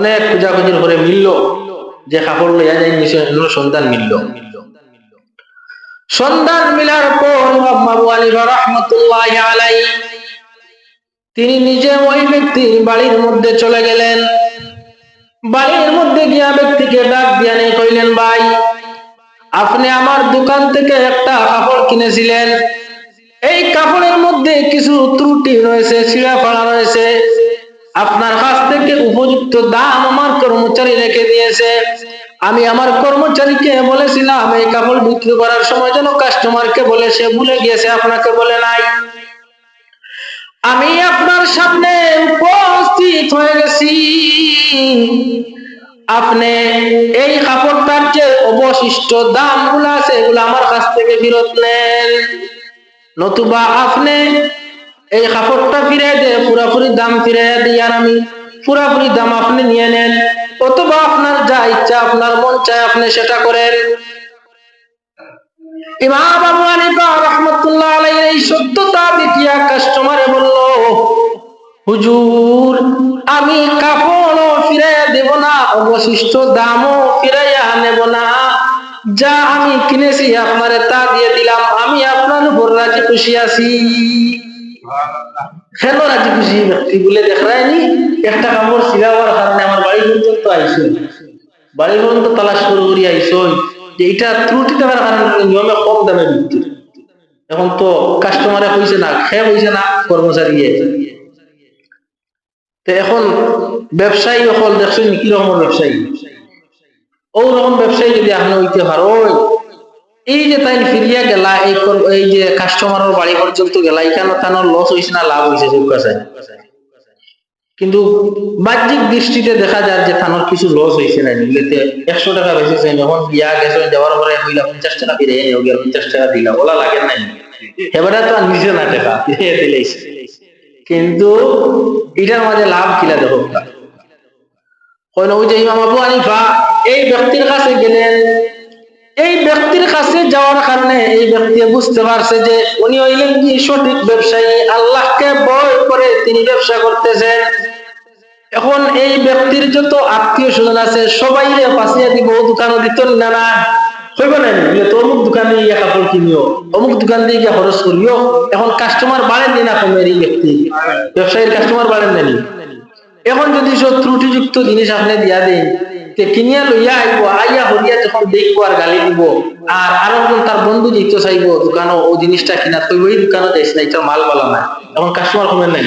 অনেক খোঁজাখুঁজির পরে মিলল যে কাপড় লইয়া যাই সন্ধান মিলল। সন্ধান মিলার পর আবু হানিফা রাহমাতুল্লাহি আলাইহি তিনি নিজে ওই ব্যক্তির বাড়ির মধ্যে চলে গেলেন। বাড়ির মধ্যে গিয়া ব্যক্তিকে ডাক দিয়া নিয়ে কইলেন, ভাই আপনি আমার দোকান থেকে একটা কাপড় কিনেছিলেন, এই কাপড়ের মধ্যে কিছু ত্রুটি রয়েছে, ছিঁড়া ফাড়া রয়েছে, আপনার কাছ থেকে উপযুক্ত দাম আমার কর্মচারী রেখে দিয়েছে। আমি আমার কর্মচারীকে বলেছিলাম এই কাপড় বিক্রি করার সময় যেন কাস্টমারকে বলে, সে ভুলে গিয়েছে, আপনাকে বলে নাই। আমি আপনার সামনে উপস্থিত হয়ে গেছি, আপনি এই কাপড়টার যে অবশিষ্ট দাম গুলো আছে এগুলো আমার কাছ থেকে ফেরত নেন, নতুবা আপনি এই কাপড়টা ফিরে দিয়ে পুরাপুরি দাম ফিরে দিয়ে আর আমি পুরাপুরি দাম আপনি নিয়ে নেন, অথবা আপনার যা ইচ্ছা আপনার মন চায় আপনি সেটা করেন। ইমাম আবু হানিফা রাহমাতুল্লাহ আলাইহি এই সত্যতা দেখিয়া কাস্টমারে বলল, হুজুর আমি কাপড়ও ফিরে দেব না, অবশিষ্ট দামও ফিরাইয়া নেব না, যা আমি কিনেছি আপনারে তা দিয়ে দিলাম, আমি আপনার উপর রাজি খুশি আছি। কেন রাজি খুশি ব্যক্তি বলে দেখায়নি? একটা কাপড় সিলাবার কারণে আমার বাড়ি পর্যন্ত আইসো, বাড়ি পর্যন্ত তালাশ করে আইসো যে এটা ত্রুটি থাকার কারণে নিয়মে কম দামে বিক্রি। এখন তো কাস্টমারে হইছে না, খেয়ে হইছে না কর্মচারী। তো এখন ব্যবসায়ী হল দেখছেন কি রকম ব্যবসায়ী, ওরকম ব্যবসায়ী যদি আপনি হইতে পারো, এই যে তাই ফিরিয়া গেলা এই যে কাস্টমারের বাড়ি পর্যন্ত গেলা, এখানে তানোর লস হয়েছে না লাভ হয়েছে সব কাছে, কিন্তু বাহ্যিক দৃষ্টিতে দেখা যায় যে থানোর কিছু লস হয়েছে না, নিলেতে 100 টাকা বেশি যখন গিয়া গেছে যাওয়ার পরে হইলা 50 টাকা ফিরে 50 টাকা দিলা, ওলা লাগে নাই, এবারে তো আর নিচে না টাকা ফিরে দিলেছে, কিন্তু এটার মাঝে লাভ কিলা দেখো। ওই যে ইমাম আবু হানিফা এই ব্যক্তির কাছে গেলেন, এই ব্যক্তির কাছে যাওয়ার কারণে এই ব্যক্তি বুঝতে পারছে যে উনি হইলেন কি সঠিক ব্যবসায়ী, আল্লাহকে ভয় করে তিনি ব্যবসা করতেছেন। এখন এই ব্যক্তির যত আত্মীয় স্বজন আছে সবাই পাশিয়ে দিব, দোকানও দিত না, না হইব না তো অমুক দোকানে গিয়ে কাপড় কিনিও, অমুক দোকান দিয়ে গিয়ে খরচ করিও। এখন কাস্টমার বাড়েন না কমের, এই ব্যক্তি ব্যবসায়ীর কাস্টমার বাড়েন না। এখন যদি সব ত্রুটিযুক্ত জিনিস আপনি দিয়া দেন, কিনিয়া লইয়া আইব, আইয়া হরিয়া যখন দেখবো আর গালি দিব, আর আরো তার বন্ধু যেতে চাইবো দোকানও ও জিনিসটা কিনা, তো ওই দোকানও যাইস না, এটা মাল বলা না, এখন কাস্টমার কমেন নাই।